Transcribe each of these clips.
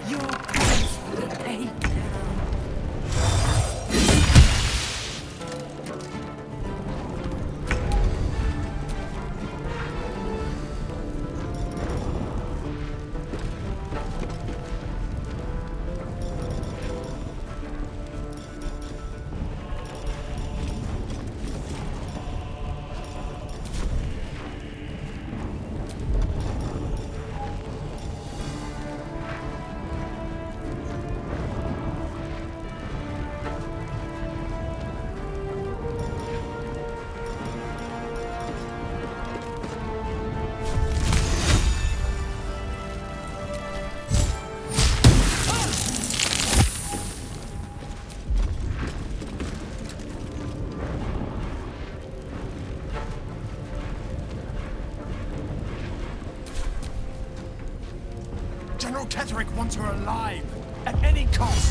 Your price will be paid. General Ketherick wants her alive, at any cost!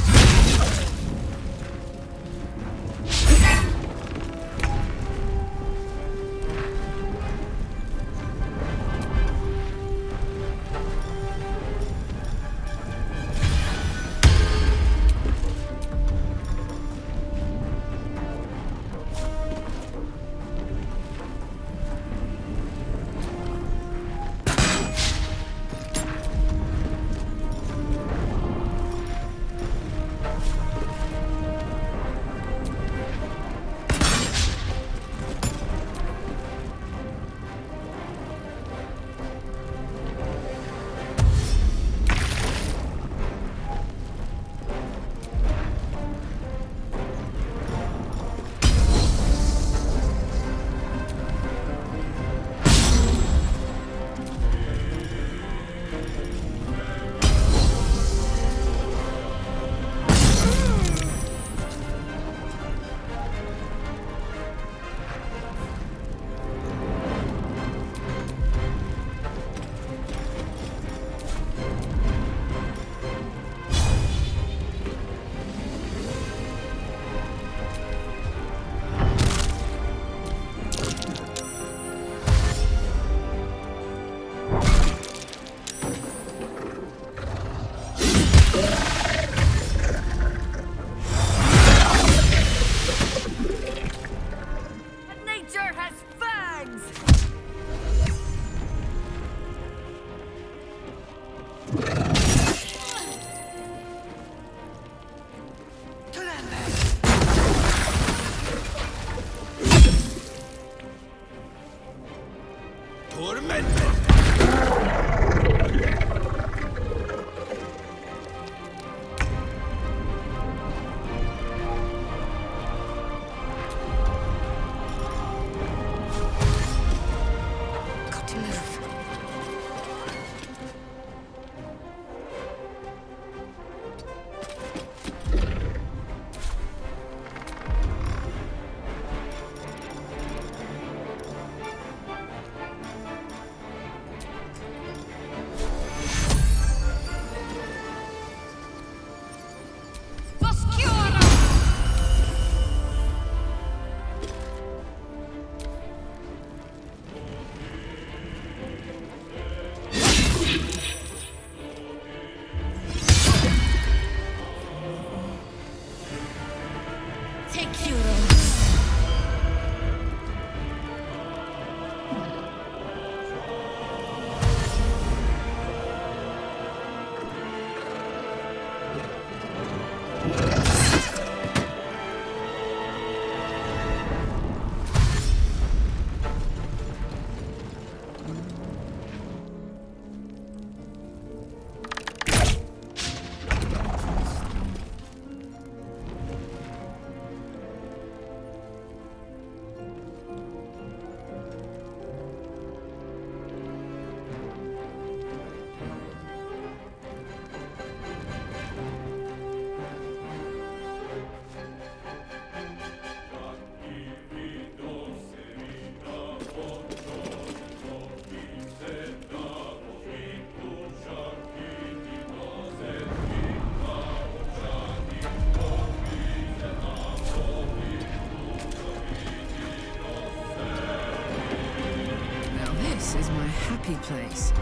This is my happy place.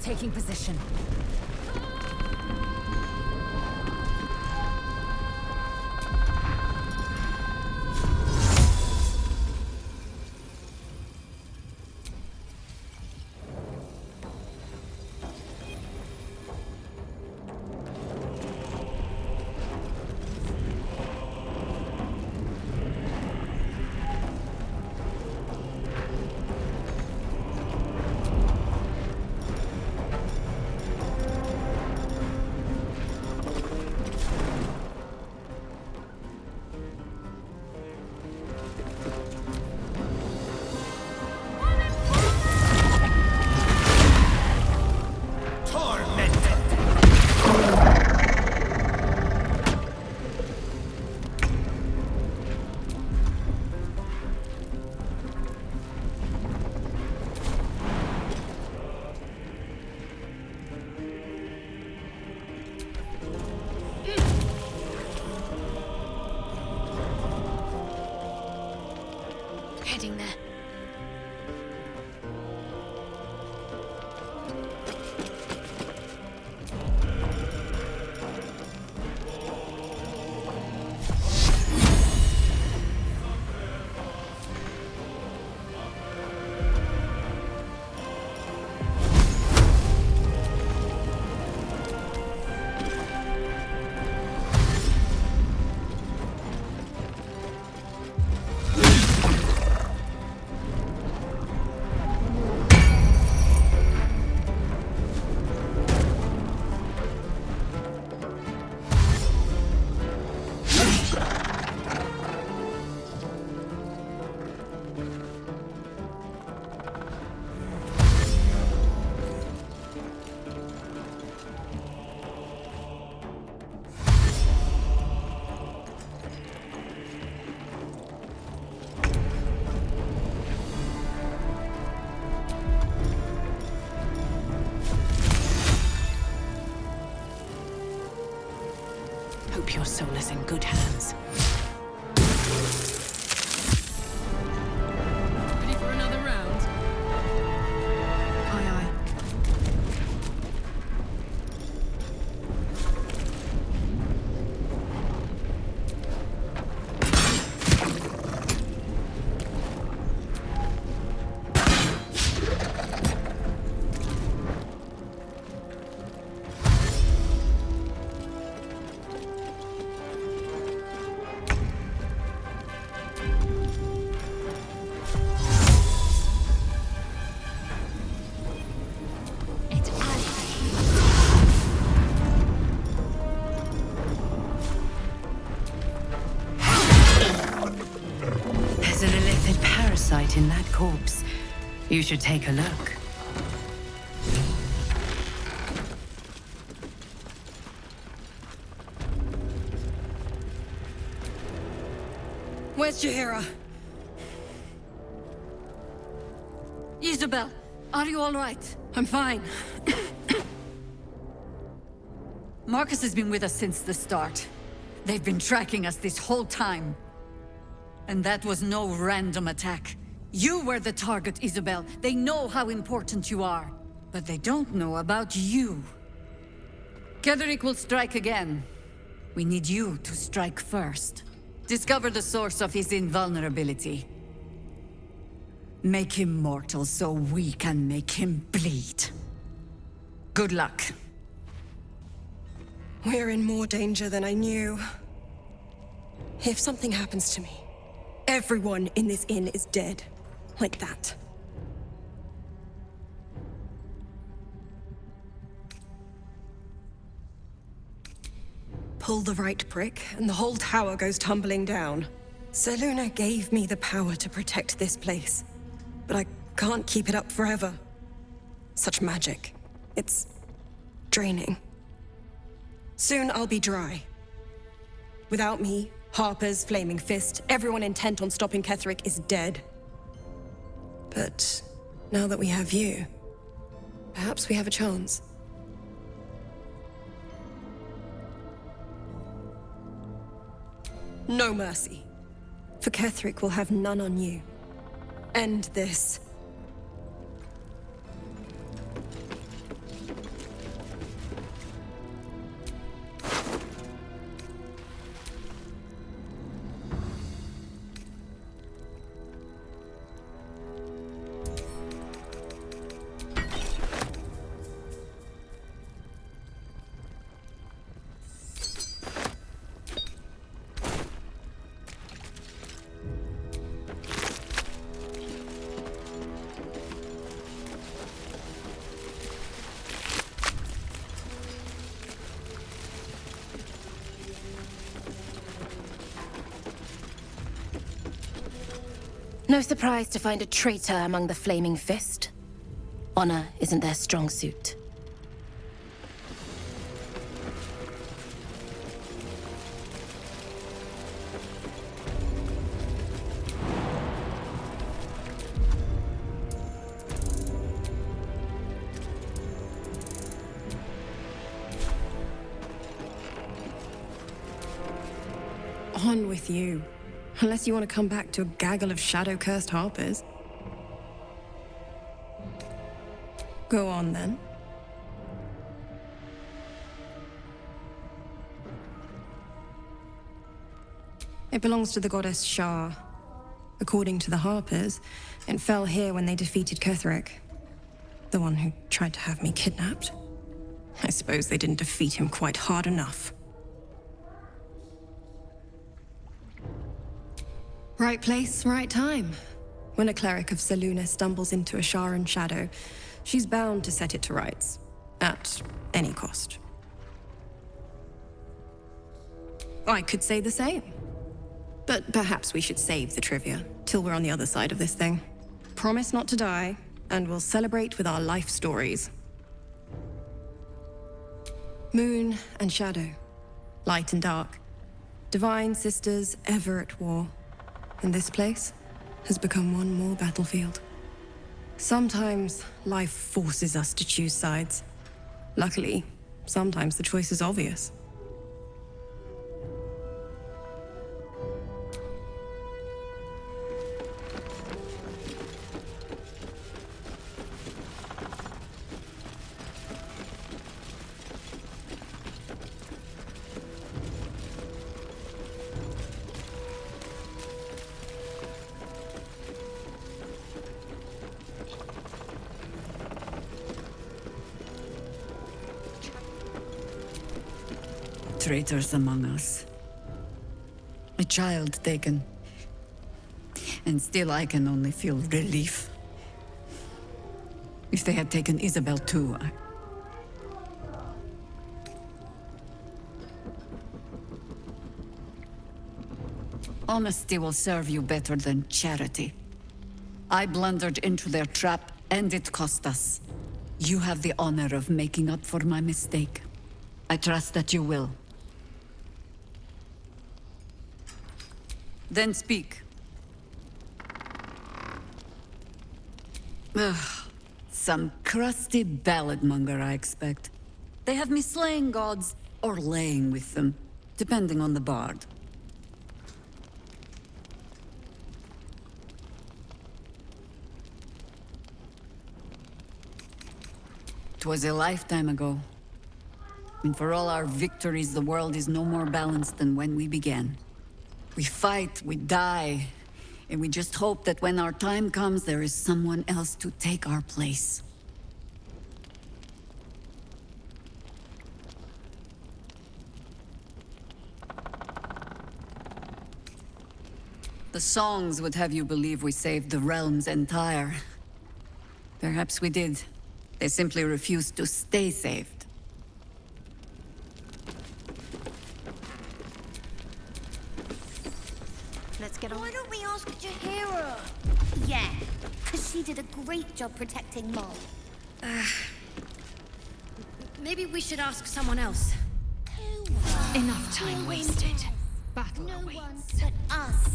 Taking position. Heading there. Hope your soul is in good hands. Ready for another round? Aye, aye. There's an illithid parasite in that corpse. You should take a look. Where's Jaheira? Isabel, are you all right? I'm fine. Marcus has been with us since the start. They've been tracking us this whole time. And that was no random attack. You were the target, Isabel. They know how important you are. But they don't know about you. Ketheric will strike again. We need you to strike first. Discover the source of his invulnerability. Make him mortal so we can make him bleed. Good luck. We're in more danger than I knew. If something happens to me, everyone in this inn is dead. Like that. Pull the right prick, and the whole tower goes tumbling down. Selûne gave me the power to protect this place. But I can't keep it up forever. Such magic. It's draining. Soon I'll be dry. Without me, Harper's Flaming Fist, everyone intent on stopping Ketheric is dead. But now that we have you, perhaps we have a chance. No mercy. For Ketheric will have none on you. End this. No surprise to find a traitor among the Flaming Fist. Honor isn't their strong suit. On with you. Unless you want to come back to a gaggle of shadow-cursed harpers. Go on, then. It belongs to the goddess Shah. According to the harpers, it fell here when they defeated Ketheric. The one who tried to have me kidnapped. I suppose they didn't defeat him quite hard enough. Right place, right time. When a cleric of Selûne stumbles into a Sharan shadow, she's bound to set it to rights. At any cost. I could say the same. But perhaps we should save the trivia, till we're on the other side of this thing. Promise not to die, and we'll celebrate with our life stories. Moon and shadow. Light and dark. Divine sisters ever at war. And this place has become one more battlefield. Sometimes life forces us to choose sides. Luckily, sometimes the choice is obvious. Traitors among us. A child taken. And still I can only feel relief. If they had taken Isabel too, Honesty will serve you better than charity. I blundered into their trap, and it cost us. You have the honor of making up for my mistake. I trust that you will. Then speak. Ugh. Some crusty balladmonger, I expect. They have me slaying gods, or laying with them, depending on the bard. 'Twas a lifetime ago. And for all our victories, the world is no more balanced than when we began. We fight, we die, and we just hope that when our time comes, there is someone else to take our place. The songs would have you believe we saved the realm's entire. Perhaps we did. They simply refused to stay saved. Let's get on. Why don't we ask Jahira? Yeah, because she did a great job protecting Mol. Maybe we should ask someone else. Enough time wasted. Battle No awaits. one but us.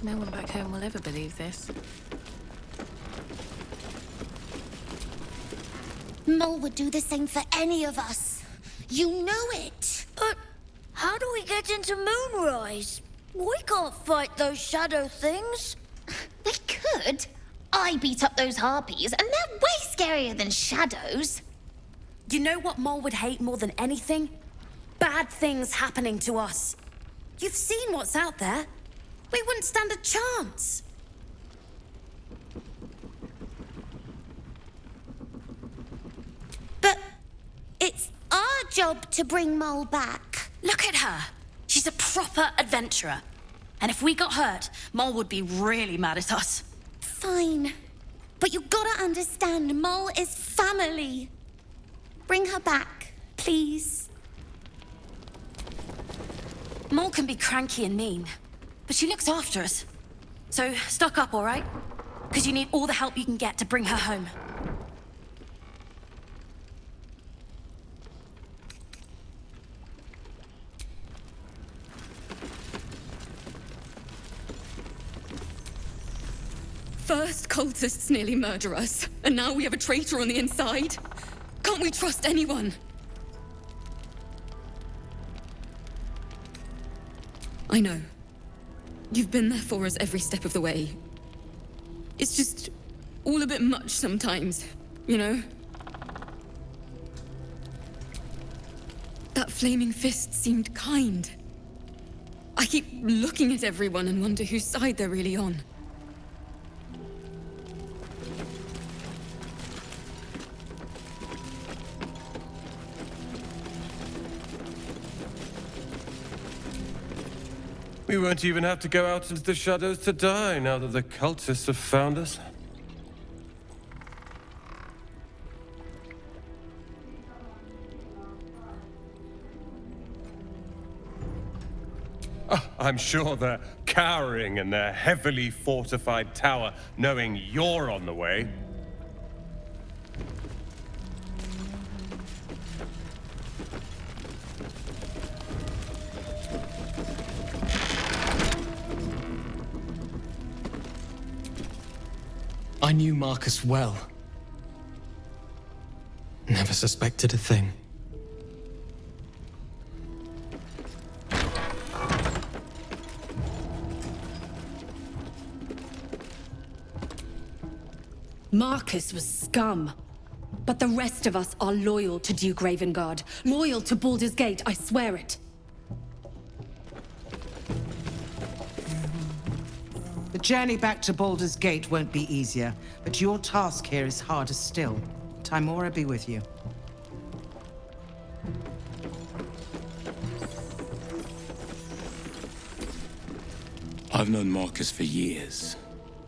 No one back home will ever believe this. Mol would do the same for any of us. You know it. But how do we get into Moonrise? We can't fight those shadow things. We could. I beat up those harpies, and they're way scarier than shadows. You know what Mol would hate more than anything? Bad things happening to us. You've seen what's out there. We wouldn't stand a chance. But it's our job to bring Mol back. Look at her. She's a proper adventurer. And if we got hurt, Mol would be really mad at us. Fine. But you gotta understand, Mol is family. Bring her back, please. Mole can be cranky and mean, but she looks after us. So stock up, all right? Because you need all the help you can get to bring her home. First cultists nearly murder us, and now we have a traitor on the inside. Can't we trust anyone? I know. You've been there for us every step of the way. It's just all a bit much sometimes, you know? That flaming fist seemed kind. I keep looking at everyone and wonder whose side they're really on. We won't even have to go out into the shadows to die now that the cultists have found us. Oh, I'm sure they're cowering in their heavily fortified tower, knowing you're on the way. I knew Marcus well. Never suspected a thing. Marcus was scum. But the rest of us are loyal to Duke Ravengard. Loyal to Baldur's Gate, I swear it. The journey back to Baldur's Gate won't be easier, but your task here is harder still. Timora be with you. I've known Marcus for years.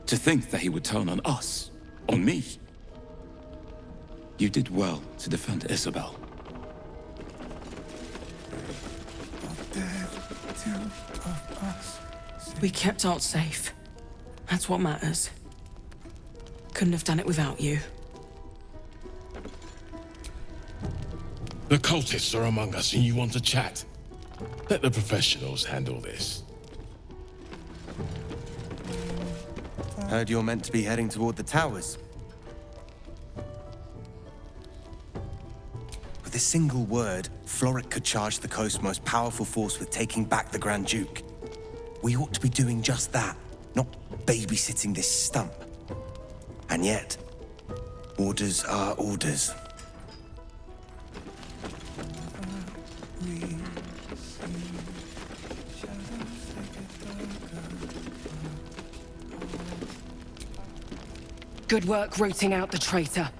To think that he would turn on us, on me. You did well to defend Isabel. We kept Art safe. That's what matters. Couldn't have done it without you. The cultists are among us and you want to chat. Let the professionals handle this. Heard you're meant to be heading toward the towers. With a single word, Floric could charge the coast's most powerful force with taking back the Grand Duke. We ought to be doing just that, not babysitting this stump. And yet, orders are orders. Good work rooting out the traitor.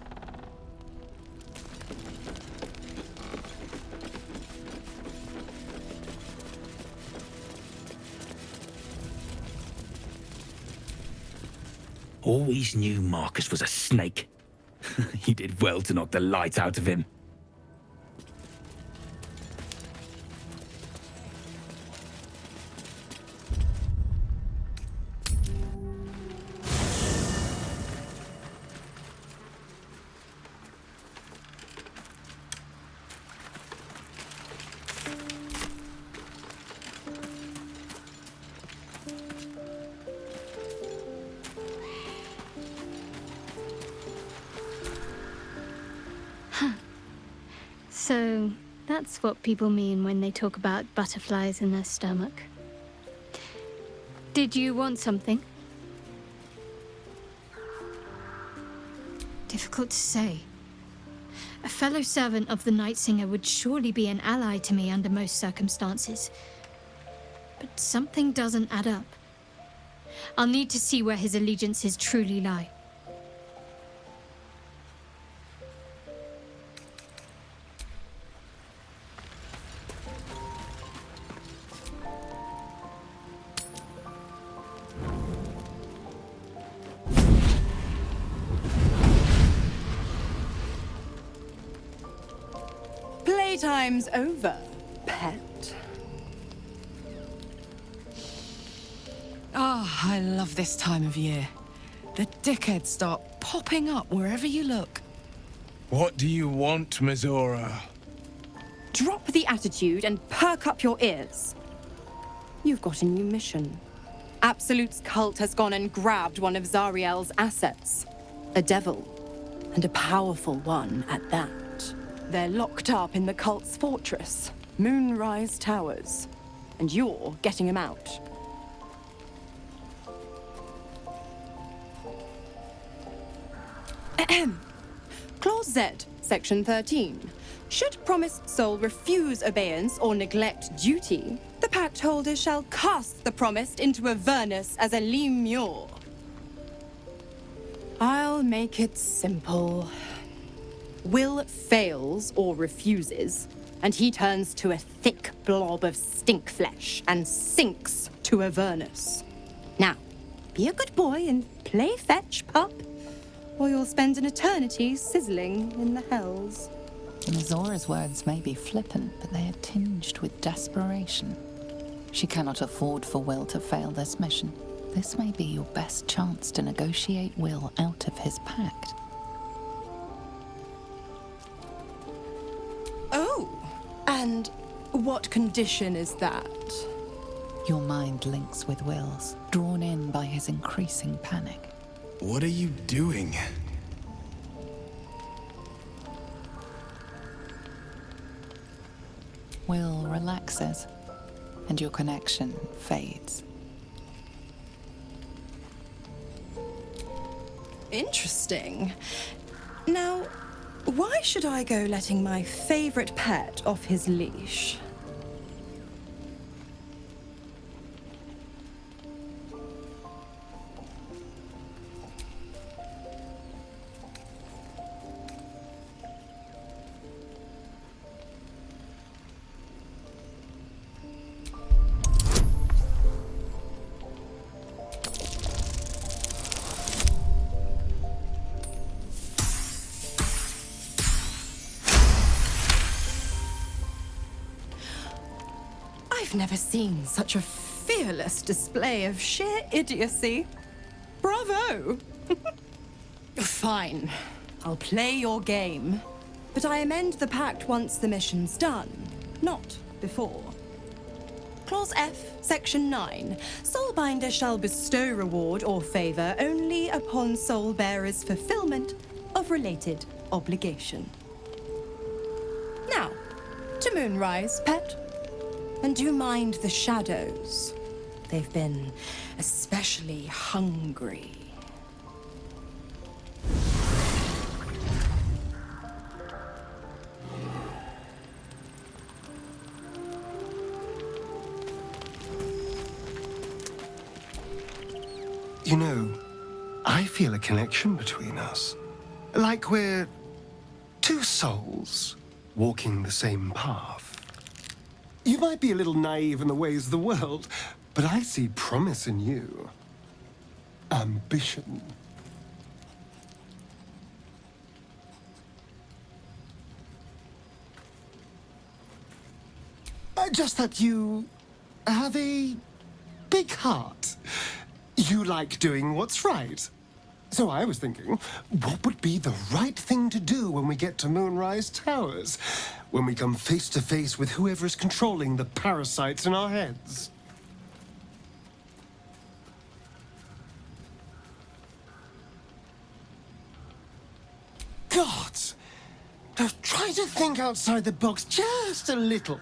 Always knew Marcus was a snake. You did well to knock the light out of him. So, that's what people mean when they talk about butterflies in their stomach. Did you want something? Difficult to say. A fellow servant of the Night Singer would surely be an ally to me under most circumstances. But something doesn't add up. I'll need to see where his allegiances truly lie. Playtime's over, pet. I love this time of year. The dickheads start popping up wherever you look. What do you want, Mizora? Drop the attitude and perk up your ears. You've got a new mission. Absolute's cult has gone and grabbed one of Zariel's assets. A devil. And a powerful one at that. They're locked up in the cult's fortress, Moonrise Towers. And you're getting him out. Ahem. Clause Z, Section 13. Should promised soul refuse obeyance or neglect duty, the pact holder shall cast the promised into Avernus as a lemure. I'll make it simple. Will fails or refuses, and he turns to a thick blob of stink flesh and sinks to Avernus. Now, be a good boy and play fetch, pup, or you'll spend an eternity sizzling in the hells. Mizora's words may be flippant, but they are tinged with desperation. She cannot afford for Will to fail this mission. This may be your best chance to negotiate Will out of his pact. Oh, and what condition is that? Your mind links with Will's, drawn in by his increasing panic. What are you doing? Will relaxes, and your connection fades. Interesting. Now, why should I go letting my favorite pet off his leash? I've never seen such a fearless display of sheer idiocy. Bravo! Fine. I'll play your game. But I amend the pact once the mission's done, not before. Clause F, Section 9. Soulbinder shall bestow reward or favor only upon soul bearer's fulfillment of related obligation. Now, to Moonrise, pet. And do mind the shadows. They've been especially hungry. You know, I feel a connection between us. Like we're two souls walking the same path. You might be a little naive in the ways of the world, but I see promise in you. Ambition. Just that you have a big heart. You like doing what's right. So I was thinking, what would be the right thing to do when we get to Moonrise Towers? When we come face to face with whoever is controlling the parasites in our heads? God! Now try to think outside the box just a little.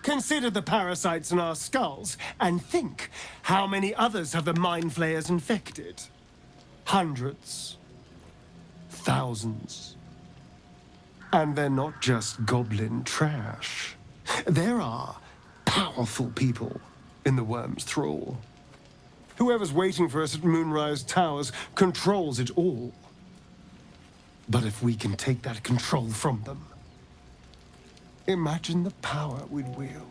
Consider the parasites in our skulls, and think how many others have the Mind Flayers infected. Hundreds. Thousands. And they're not just goblin trash. There are powerful people in the worm's thrall. Whoever's waiting for us at Moonrise Towers controls it all. But if we can take that control from them, imagine the power we'd wield.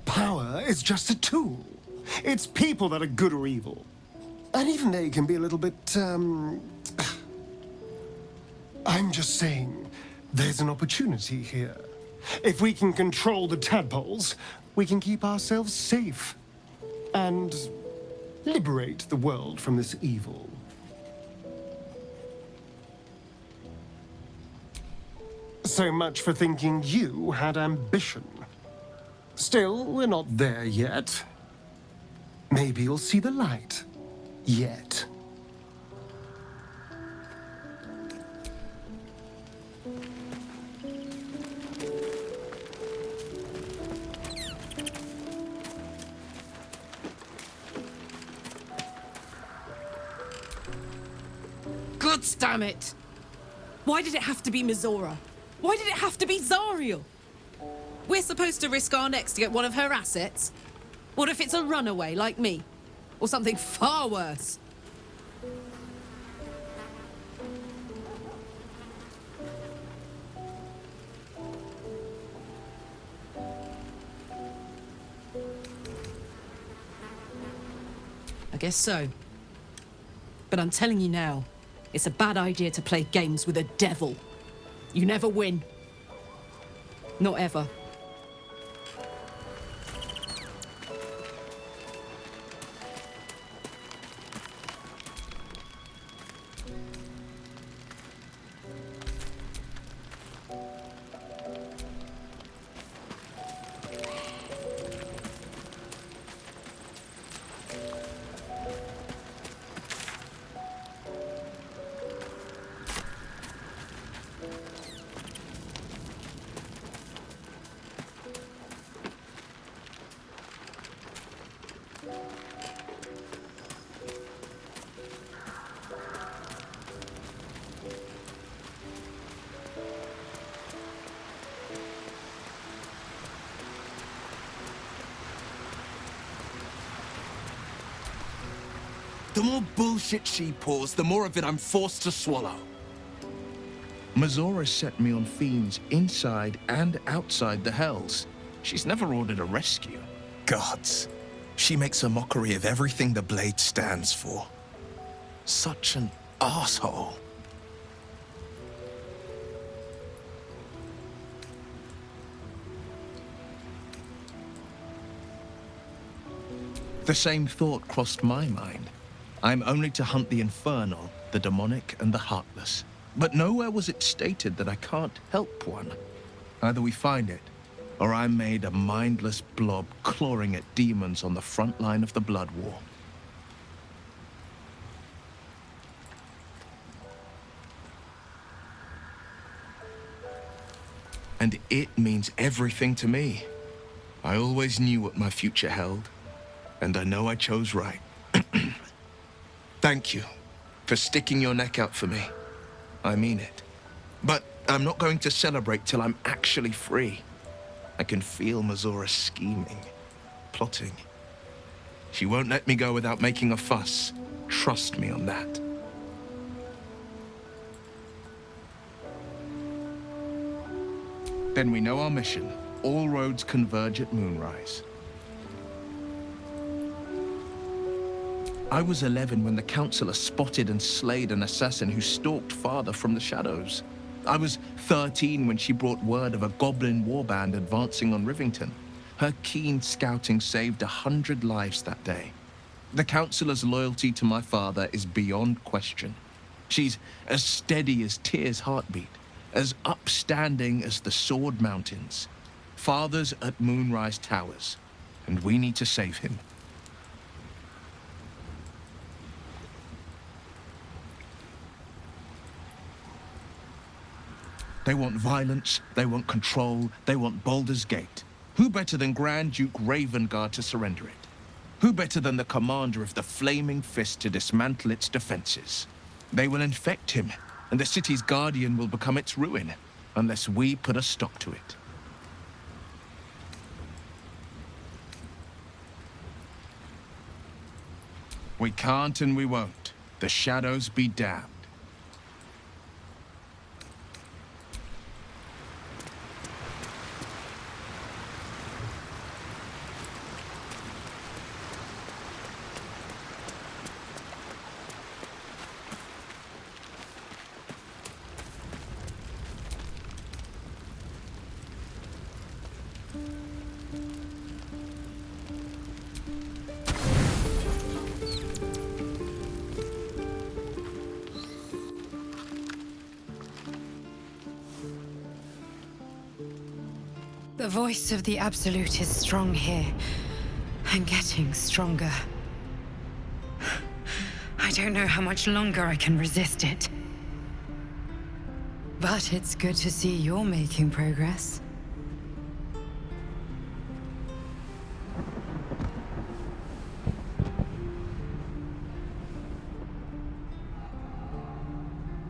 Power is just a tool. It's people that are good or evil. And even they can be a little bit, I'm just saying, There's an opportunity here. If we can control the tadpoles, we can keep ourselves safe and liberate the world from this evil. So much for thinking you had ambition. Still, we're not there yet. Maybe you'll see the light. Yet. God damn it! Why did it have to be Mizora? Why did it have to be Zariel? We're supposed to risk our necks to get one of her assets? What if it's a runaway like me? Or something far worse? I guess so. But I'm telling you now, it's a bad idea to play games with a devil. You never win. Not ever. The more bullshit she pours, the more of it I'm forced to swallow. Mizora set me on fiends inside and outside the Hells. She's never ordered a rescue. Gods. She makes a mockery of everything the Blade stands for. Such an asshole. The same thought crossed my mind. I'm only to hunt the infernal, the demonic, and the heartless. But nowhere was it stated that I can't help one. Either we find it, or I'm made a mindless blob clawing at demons on the front line of the Blood War. And it means everything to me. I always knew what my future held, and I know I chose right. Thank you for sticking your neck out for me. I mean it. But I'm not going to celebrate till I'm actually free. I can feel Mizora scheming, plotting. She won't let me go without making a fuss. Trust me on that. Then we know our mission. All roads converge at moonrise. I was 11 when the Councillor spotted and slayed an assassin who stalked Father from the shadows. I was 13 when she brought word of a goblin warband advancing on Rivington. Her keen scouting saved 100 lives that day. The Councillor's loyalty to my father is beyond question. She's as steady as Tyr's heartbeat, as upstanding as the Sword Mountains. Father's at Moonrise Towers, and we need to save him. They want violence, they want control, they want Baldur's Gate. Who better than Grand Duke Ravengard to surrender it? Who better than the commander of the Flaming Fist to dismantle its defenses? They will infect him, and the city's guardian will become its ruin, unless we put a stop to it. We can't and we won't. The shadows be damned. The voice of the Absolute is strong here, and getting stronger. I don't know how much longer I can resist it. But it's good to see you're making progress.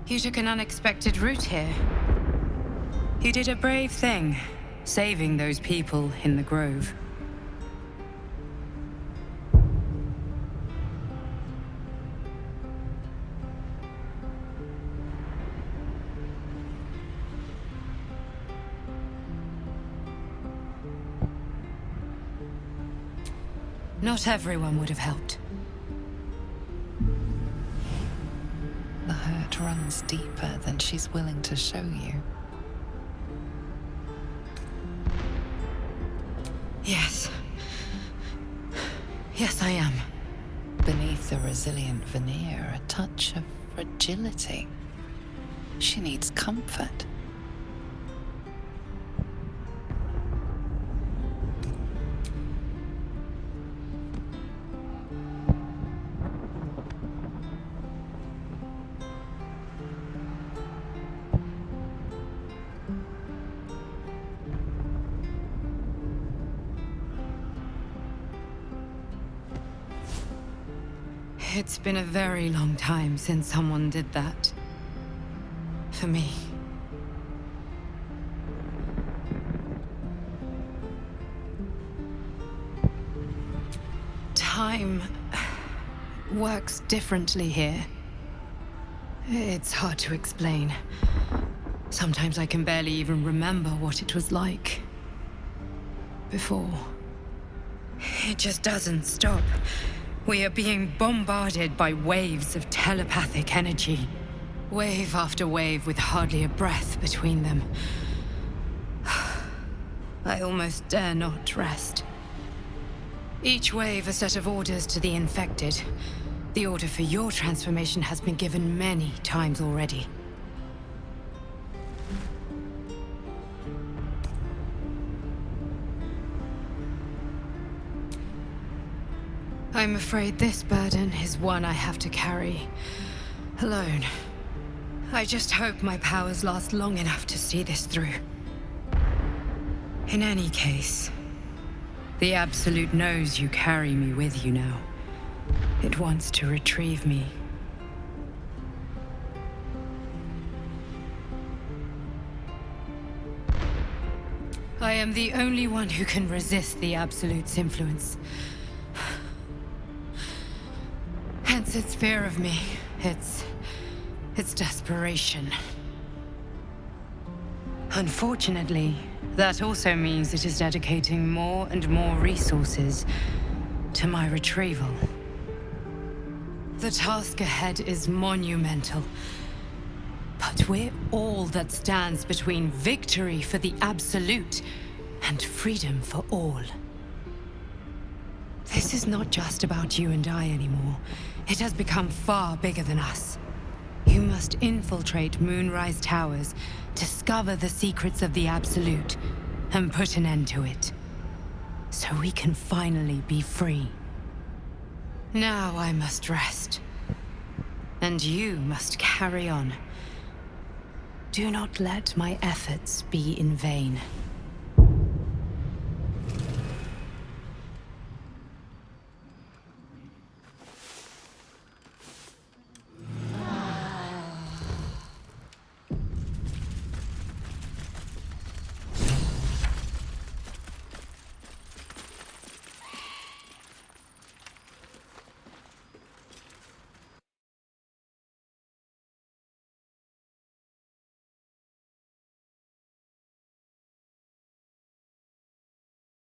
You took an unexpected route here. You did a brave thing, saving those people in the grove. Not everyone would have helped. The hurt runs deeper than she's willing to show you. Yes. Yes, I am. Beneath the resilient veneer, a touch of fragility. She needs comfort. It's been a very long time since someone did that. For me. Time works differently here. It's hard to explain. Sometimes I can barely even remember what it was like before. It just doesn't stop. We are being bombarded by waves of telepathic energy. Wave after wave with hardly a breath between them. I almost dare not rest. Each wave a set of orders to the infected. The order for your transformation has been given many times already. I'm afraid this burden is one I have to carry alone. I just hope my powers last long enough to see this through. In any case, the Absolute knows you carry me with you now. It wants to retrieve me. I am the only one who can resist the Absolute's influence. Hence its fear of me, its desperation. Unfortunately, that also means it is dedicating more and more resources to my retrieval. The task ahead is monumental, but we're all that stands between victory for the Absolute and freedom for all. This is not just about you and I anymore. It has become far bigger than us. You must infiltrate Moonrise Towers, discover the secrets of the Absolute, and put an end to it. So we can finally be free. Now I must rest. And you must carry on. Do not let my efforts be in vain.